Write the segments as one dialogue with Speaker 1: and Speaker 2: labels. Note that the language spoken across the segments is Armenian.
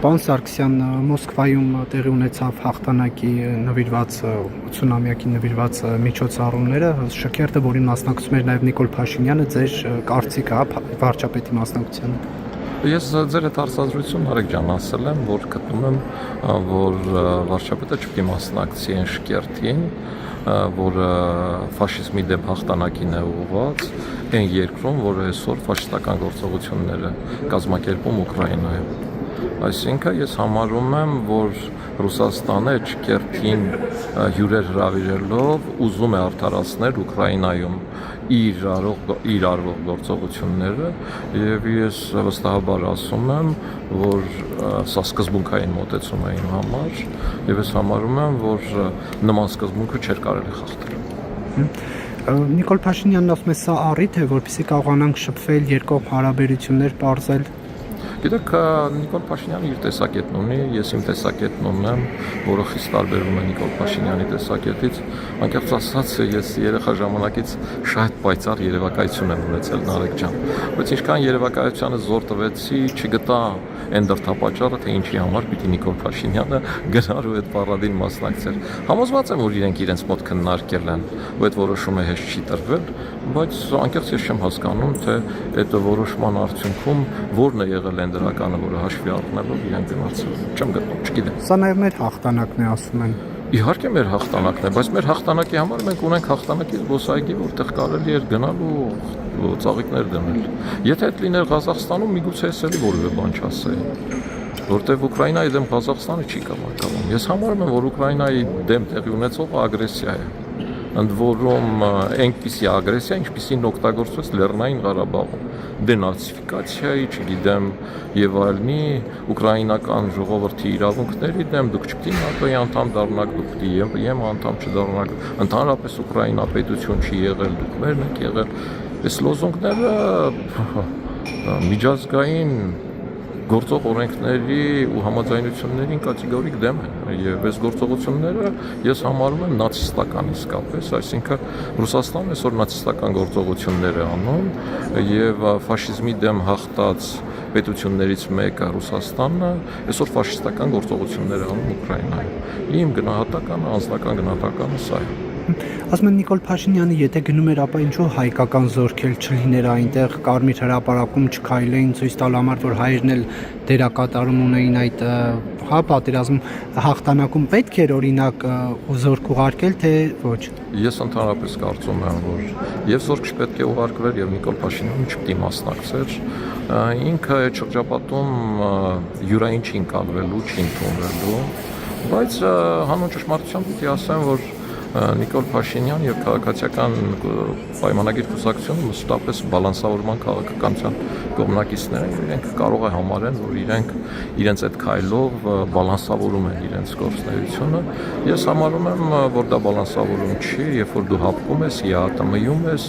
Speaker 1: Պարոն Սարգսյան, Մոսկվայում տեղի ունեցավ հաղթանակի նվիրված 80-ամյակի նվիրված միջոցառումները, շքերթը, որին մասնակցում էր նաև Նիկոլ Փաշինյանը, ձեր կարծիքը վարչապետի մասնակցությանը։
Speaker 2: Ես ձեր այդ հարցազրույցում Արեգ ջան ասել եմ, որ գտնում եմ, որ վարչապետը չպետք է մասնակցի այն շքերթին, որը ֆաշիզմի դեմ հաղթանակին է ուղղված, այն երկրում, որը այսօր ֆաշիստական գործողությունները կազմակերպում Ուկրաինայում։ Այսինքն ես համարում եմ, որ Ռուսաստանը այդ շքերթին հյուրեր հրավիրելով ուզում է արդարացնել Ուկրաինայում իր արվող գործողությունները, եւ ես վստահաբար ասում եմ, որ սա սկզբունքային մոտեցում է իմ համար, եւ ես համարում եմ, որ նման սկզբունքը չէր կարելի խախտել։
Speaker 1: Նիկոլ Փաշինյանն ասում է, սա առիթ է, որպեսզի կարողանանք շփվել, երկկողմ հարաբերություններ պարզել։
Speaker 2: Գիտեք, Նիկոլ Փաշինյանը իր տեսակետն ունի, ես իմ տեսակետն ունեմ, որը խիստ տարբերվում է Նիկոլ Փաշինյանի տեսակետից։ Անկեղծ ասած, ես երեխա ժամանակից շատ պայծառ երևակայություն եմ ունեցել Նարեկ ջան, բայց ինչքան երևակայությանը զոր տվեցի, չգտա այն դրդապատճառը, թե ինչի համար պիտի Նիկոլ Փաշինյանը գնար ու այդ պարադին մասնակցեր։ Համոզված եմ, որ իրենց մոտ քննարկել են, ու այդ որոշումը հեշտ չի տրվել, բայց անկեղծ ես չեմ հասկանում, թե այդ որոշման արդյունքում որն է եղել այն դրականը, որը հաշվի առնելով իրենք գնացել։ Չեմ գտնում, չգիտեմ։
Speaker 1: Սա նաև մեր հաղթանակն է, ասում են։
Speaker 2: Իհարկե մեր հաղթանակն է, բայց մեր հաղթանակի համար մենք ունենք հաղթանակի զբոսայգի, որտեղ կարելի էր գնալ ու ծաղիկներ դնել։ Եթե այդ լիներ Ղազախստանում, միգուցե ես էլի որևէ բան չասեի, որտեղ Ուկրաինայի դեմ Ղազախստանը չի կամականում։ Ես համարում եմ, որ Ուկրաինայի դեմ տեղի ունեցողը ագրեսիա է, ընդ որում այնպիսի ագրեսիա, ինչպիսին օգտագործվեց Լեռնային Ղարաբաղում, դենացիֆիկացիայի, չգիտեմ, եւ այլնի, ուկրաինական ժողովրդի իրավունքների դեմ, դուք չպետք է ՆԱՏՕ-ի անդամ դառնաք, դուք պետք է ԵՄ անդամ չդառնաք, ընդհանրապես Ուկրաինա պետություն չի եղել, դուք մերն եք եղել։ Այս լոզունգները միջազգային գործող օրենքների ու համաձայնություններին կատեգորիկ դեմ են, եւ այս գործողությունները ես համարում եմ նացիստական իսկապես, այսինքն Ռուսաստանն այսօր նացիստական գործողություններ է անում եւ ֆաշիզմի դեմ հաղթած պետություններից մեկը Ռուսաստանն այսօր ֆաշիստական գործողություններ է անում Ուկրաինայում։ Իմ գնահատականը, անձնական գնահատականը սա է։
Speaker 1: Ասում են Նիկոլ Փաշինյանը, եթե գնում էր, ապա ինչու հայկական զորքեր չլիներ այնտեղ, Կարմիր հրապարակում չքայլեին ցույց տալ համար, որ հայերն էլ դերակատարում ունեին այդ պատերազմ հաղթանակում, պետք էր օրինակ զորք ուղարկել, թե ոչ։
Speaker 2: Ես ընդհանրապես կարծում եմ, որ եւ զորք չպետք է ուղարկվեր եւ Նիկոլ Փաշինյանը չպետք է մասնակցեր։ Ինքը այդ շրջապատում յուրային չի ընկալվելու, չի ընդունվելու, բայց հանուն ճշմարտության պիտի ասեմ, որ Նիկոլ Փաշինյան եւ քաղաքացիական պայմանագիր կուսակցությունը մշտապես բալանսավորման քաղաքականության կողմնակիցներ են, իրենք կարող է համարեն, որ իրենց այդ քայլով բալանսավորում են իրենց գործունեությունը։ Ես համարում եմ, որ դա բալանսավորում չի, երբ որ դու հապկում ես, ԵԱՏՄ-ում ես,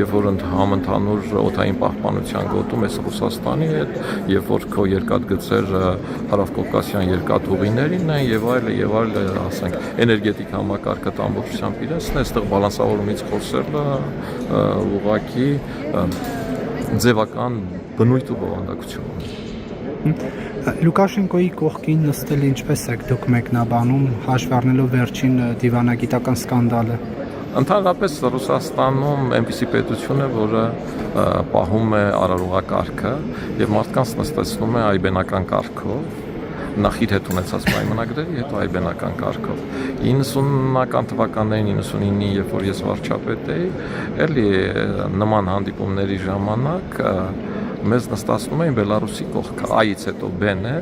Speaker 2: երբ որ համընդհանուր օդային պահպանության գոտում ես Ռուսաստանի հետ, երբ որ քո երկաթգծեր հարավկովկասյան երկաթուղիներին են եւ այլ, ասենք, էներգետիկ համակարգը ամբողջությամբ իրենցն է, այստեղ բալանսավորումից խոսելը ուղղակի ձևական բնույթ ու բովանդակություն ունի։
Speaker 1: Լուկաշենկոյի կողքին նստել ինչպես եք դուք մեկնաբանում, հաշվի առնելով վերջին դիվանագիտական սկանդալը։
Speaker 2: Ընդհանրապես Ռուսաստանում այնպիսի պետություն է, որը պահում է արարողակարգը եւ մարդկանց նստեցնում է այբենական կարգով, նախ իր հետ ունեցած պայմանագրերի, հետո այբենական կարգով։ 90-ական թվականներին, 99-ին, երբ որ ես վարչապետ էի, էլի նման հանդիպումների ժամանակ մեզ նստացնում էին Բելարուսի կողքը, այից հետո Բեն է,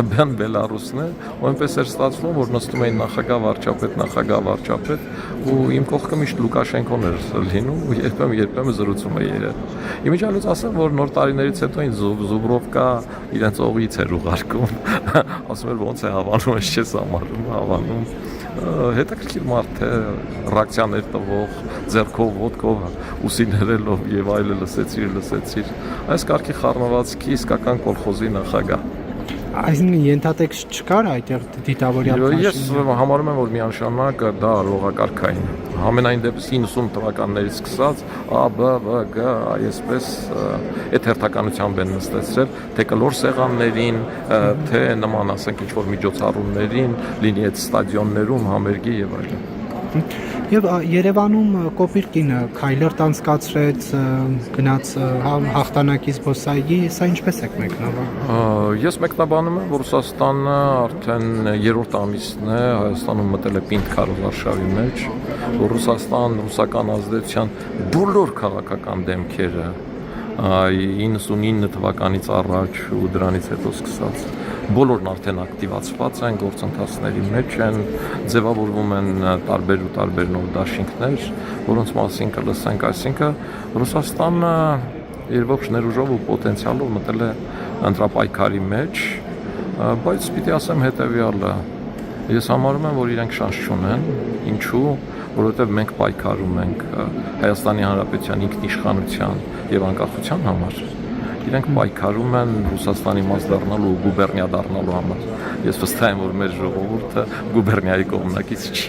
Speaker 2: Բեն Բելարուսն է, ու այնպես էր ստացվում, որ նստում էին նախագահ-վարչապետ, ու իմ կողքը միշտ Լուկաշենկոն էր լինում, ու երբեմն զրուցում էի իրեն։ Իմիջիալից ասեմ, որ նոր տարիներից հետո ինձ Զուբրովկա իրենց օղից էր ուղարկում, ասում էր ոնց է հավանում, ես չես հավանում, հետաքրքիր մարդ է, ռեակցիաներ տվող, ձեռքով, ոտքով, ուսիներելով եւ այլը լսեցիր, այս կարգի խառնվածքի իսկական կոլխոզի նախագահ։
Speaker 1: Այսինքն ենթատեքստ չկար այդտեղ դիտավորյալ
Speaker 2: Ես
Speaker 1: Փաշինյանը։
Speaker 2: համարում եմ, որ միանշանակ դա լողակարգային։ Համենայն դեպս 90 թվականներից սկսած A, B, V, G, այսպես այդ հերթականությամբ են նստեցրել, թե կլոր սեղաններին, թե նման ասենք ինչ-որ միջոցառումներին, լինի այդ ստադիոններում, համերգի եւ այլն։
Speaker 1: Եվ Երևանում կոպիտ կինը քայլերտ անցկացրեց, գնաց հաղթանակի զբոսայգի, սա ինչպես եք մեկնաբանում։
Speaker 2: Ես մեկնաբանում եմ, որ Ռուսաստանը արդեն 3-րդ ամիսն է Հայաստանում մտել է պինդ քարոզարշավի մեջ, որ ռուսական ազդեցության բոլոր քաղաքական դեմքերը 99 թվականից առաջ ու դրանից հետո սկսած բոլորն արդեն ակտիվացված են, գործընթացների մեջ են, ձևավորվում են տարբեր նոր դաշինքներ, որոնց մասին կլսենք, այսինքն Ռուսաստանը իր ողջ ներուժով ու պոտենցիալով մտել է ընտրապայքարի մեջ, բայց պիտի ասեմ հետևյալը, ես համարում եմ, որ իրենք շանս չունեն, ինչու, որովհետև մենք պայքարում ենք Հայաստանի Հանրապետության ինքնիշխանության եւ անկախության համար, իրենք պայքարում են Ռուսաստանի մաս դառնալու ու գուբերնիա դառնալու համար։ Ես վստահ եմ, որ մեր ժողովուրդը գուբերնիայի կողմնակից չի։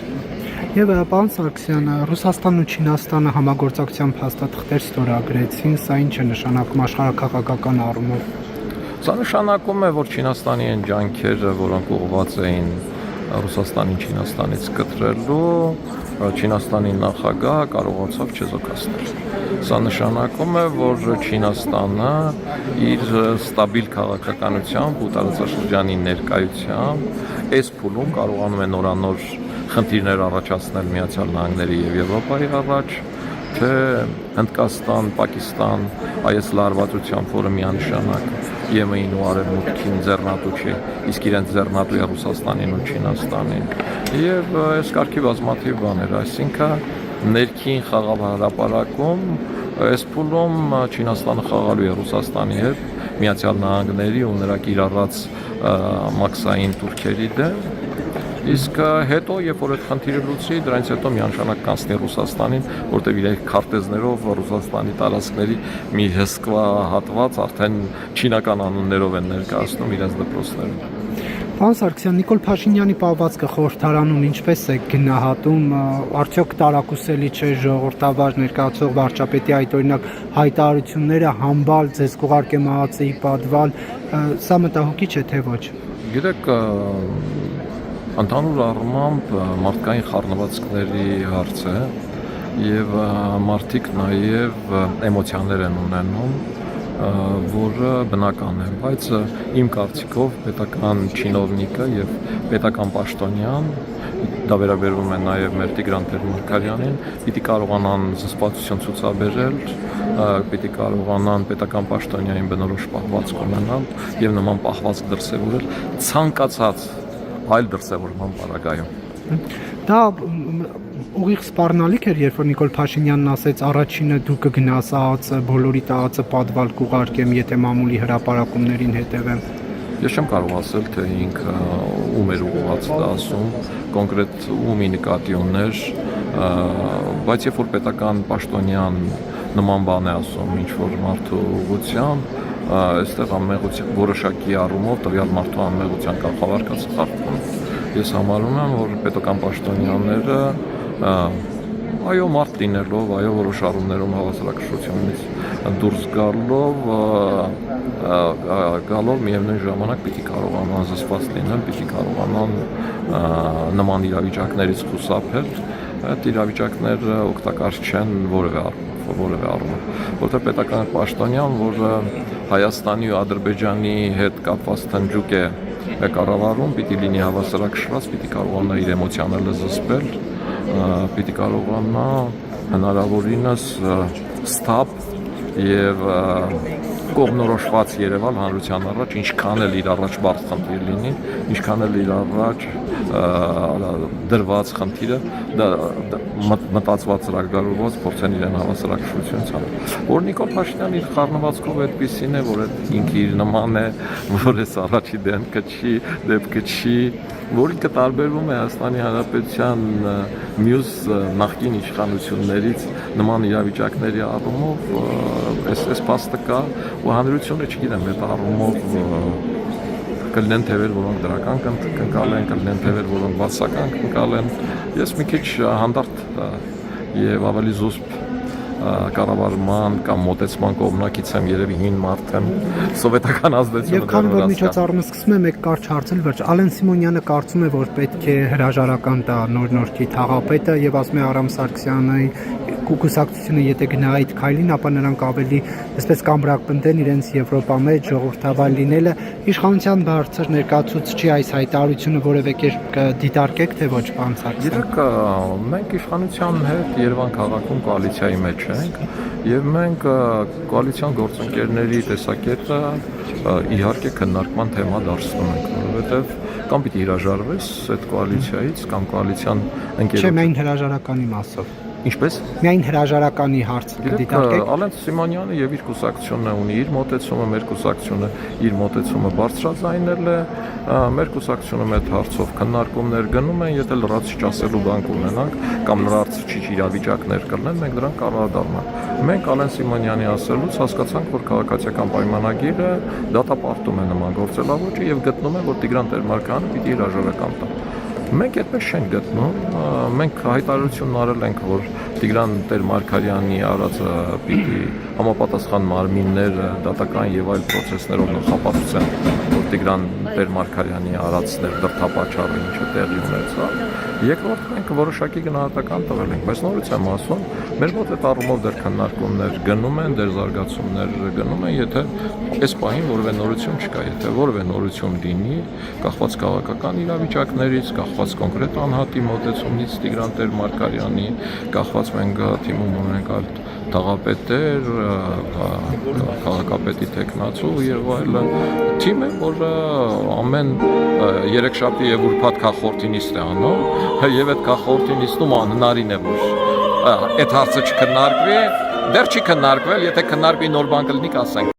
Speaker 1: Եվ պարոն Սարգսյան, Ռուսաստանն ու Չինաստանը համագործակցության փաստաթղթեր ստորագրեցին, սա ինչ է նշանակում աշխարհաքաղաքական առումով։
Speaker 2: Սա նշանակում է, որ Չինաստանի այն ջանքերը, որոնք ուղղված էին Ռուսաստանին Չինաստանից կտրելու, Չինաստանի նախագահը կարողացավ չեզոքացնել։ Սա նշանակում է, որ Չինաստանը իր ստաբիլ քաղաքականությամբ ու տարածաշրջանի ներկայությամբ այս փուլում կարողանում է նորանոր խնդիրներ առաջացնել Միացյալ Նահանգների եւ Եվրոպայի առաջ, թե Հնդկաստան, Պակիստան, այս լարվածությամբ, որը միանշանակ ԵՄ-ին ու Արևմուտքին ձեռնատու չի, իսկ իրենց ձեռնատու է Ռուսաստանին ու Չինաստանին։ Եվ այս կարգի բազմաթիվ բաներ, այսինքն ներքին խաղահարապարակում այս փուլում Չինաստանը խաղալու է Ռուսաստանի հետ, Միացյալ Նահանգների ու նրա կիրառած մաքսային турքերի դեմ, իսկ հետո, երբ որ այդ խնդիրը լուծի, դրանից հետո միանշանակ կանցնի Ռուսաստանին, որտեղ իրենք քարտեզներով Ռուսաստանի տարածքների մի հսկվա հատված արդեն չինական անուններով են ներկայացնում իրենց դպրոցներում։
Speaker 1: Պարոն Սարգսյան, Նիկոլ Փաշինյանի պահվածքը խորհրդարանում ինչպես է գնահատում, արդյոք տարակուսելի չէ ժողովրդավար ներկայացող վարչապետի այդ օրինակ հայտարարությունները համբալ ձեզ կուղարկեմ ԱԱՑ-ի պատվալ, սա մտահոգիչ է թե ոչ։
Speaker 2: Գիտեք, ընդհանուր առմամբ մարդկային խառնվածքների հարց է եւ մարդիկ նաեւ էմոցիաներ են ունենում, որը բնական է, բայց իմ կարծիքով պետական չինովնիկը եւ պետական պաշտոնյան, դա վերաբերվում է նաեւ մեր Տիգրան Տեր-Մարգարյանին, պիտի կարողանան զսպվածություն ցուցաբերել, պիտի կարողանան պետական պաշտոնյային բնորոշ պահվածք ունենալ եւ նման պահվածք դրսեւորել ցանկացած այլ դրսևորման պարագայում։
Speaker 1: Դա ուղիղ սպառնալիք էր, երբ որ Նիկոլ Փաշինյանն ասեց առաջինը դու կգնաս ԱԱՑ, բոլորի ԱԱՑ պատվալ կուղարկեմ, եթե մամուլի հրապարակումներին հետևեմ։
Speaker 2: Ես չեմ կարող ասել, թե ինքը ում էր ուղղված դա ասում, կոնկրետ ումի նկատի ուներ, բայց երբ որ պետական պաշտոնյան նման բան է ասում ինչ-որ մարդու ուղղությամբ, այստեղ անմեղության որոշակի առումով տվյալ մարդու անմեղության կարգավարկը խախտվում։ Ես համարում եմ, որ պետական պաշտոնյաները այո մարդ լինելով, այո որոշ առումներում հավասարակշռությունից դուրս գալով միևնույն ժամանակ պիտի կարողանան զսպված լինել, պիտի կարողանան նման իրավիճակներից խուսափել, այդ իրավիճակները օգտակար չեն որևէ առումով, որտեղ պետական պաշտոնյան, որը Հայաստանի ու Ադրբեջանի հետ կապված թնջուկ է կառավարում, պիտի լինի հավասարակշռած, պիտի կարողանա իր էմոցիաները զսպել, պիտի կարողանա հնարավորինս ստապ եւ կողմնորոշված Երևան հանրության առաջ, ինչքան էլ իր առաջ բարդ խնդիր լինի, ինչքան էլ իր առաջ դրված խնդիրը մտածված ծրագրավորված փորձեն իրեն հավասարակշռություն ցանել։ Որ Նիկոլ Փաշինյանը իր խառնվածքով այդպեսին է, որ ինքը իր նման է, որ էս առաջի դեպքը չի, որ ինքը տարբերվում է Հայաստանի Հանրապետության մյուս նախկին իշխանություններից նման իրավիճակների առումով, այս փաստը կա, ու հանրությունը չգիտեմ այդ առումով կլինեն թևեր, որոնք դրական կընկալ են, կլինեն թևեր, որոնք բացական կընկալ են։ Ես մի քիչ հանդարտ եւ ավելի զուսպ կառավարման կամ մոտեցման կողմնակից եմ, երևի հին մարդ եմ, սովետական ազդեցությունը
Speaker 1: Եվ քանի որ միջոցառումը սկսում է, մեկ կարճ հարցել վերջ։ Ալեն Սիմոնյանը կարծում է, որ պետք է հրաժարական տա նոր-նորքի թաղապետը եւ ասում է Արամ Սարգսյանի կուսակցությունը եթե գնա այդ քայլին, ապա նրանք ավելի այսպես կամրակպնդեն իրենց Եվրոպա մեջ ժողովրդավար լինելը։ Իշխանության բարձր ներկայացուցչի այս հայտարարությունը որևէ կերպ դիտարկեք, թե ոչ, պարոն Սարգսյան։
Speaker 2: Իրոք մենք իշխանության հետ Երևան քաղաքում կոալիցիայի մեջ ենք եւ մենք կոալիցիոն գործընկերների տեսակետը իհարկե քննարկման թեմա դարձնում ենք, որովհետեւ կամ պիտի հրաժարվես այդ կոալիցիայից կամ կոալիցիան ընկերություն։
Speaker 1: Չէ, միայն հրաժարականի մասով։
Speaker 2: Ինչպես։
Speaker 1: Միայն հրաժարականի հարց դիտարկեք։
Speaker 2: Ալեն Սիմոնյանը եւ իր կուսակցությունը ունի իր մոտեցումը, մեր կուսակցությունը իր մոտեցումը բարձրաձայնել է, մեր կուսակցությունը այդ հարցով քննարկումներ գնում են, եթե լրացիչ ասելու բան կունենանք կամ լրացիչ իրավիճակներ կլինեն, մենք դրանք կառաջանանք։ Մենք Ալեն Սիմոնյանի ասելուց հասկացանք, որ քաղաքացիական պայմանագիրը դատապարտում է նման գործելավոճը եւ գտնում է, որ Տիգրան Տեր-Մարգարյանը պիտի հրաժարական տա։ Մենք այդպես չենք գտնում, մենք հայտարարությունն արել ենք, որ Տիգրան Տեր-Մարգարյանի արածը պիտի համապատասխան մարմիններ դատական եւ այլ process-ներով նախապատվեն, որ Տիգրան Տեր-Մարգարյանի արածներ դրդապատճառը ինչը տեղի ունեցավ։ Երկրորդ մենք որոշակի գնահատական տվել ենք, բայց նորից եմ ասում, մեր մոտ այդ առումով դեռ քննարկումներ գնում են, դեռ զարգացումներ գնում են, եթե այս պահին որևէ նորություն չկա, եթե որևէ նորություն լինի, կախված քաղաքական իրավիճակներից, կախված կոնկրետ անհատի մոտեցումից Տիգրան Տեր-Մարգարյանի, կախված մենք թիմում ունենք այլ թաղապետեր, քաղաքապետի տեխնացու եւ այլն թիմ է, որը ամեն երեքշաբթի եւ ուրբաթ քաղաքորդի նիստ է անում եւ այդ քաղաքորդի նիստում անհնարին է որ այդ հարցը չքննարկվի, դեռ չի քննարկվել, եթե քննարկվի նոր բան կլինի կասենք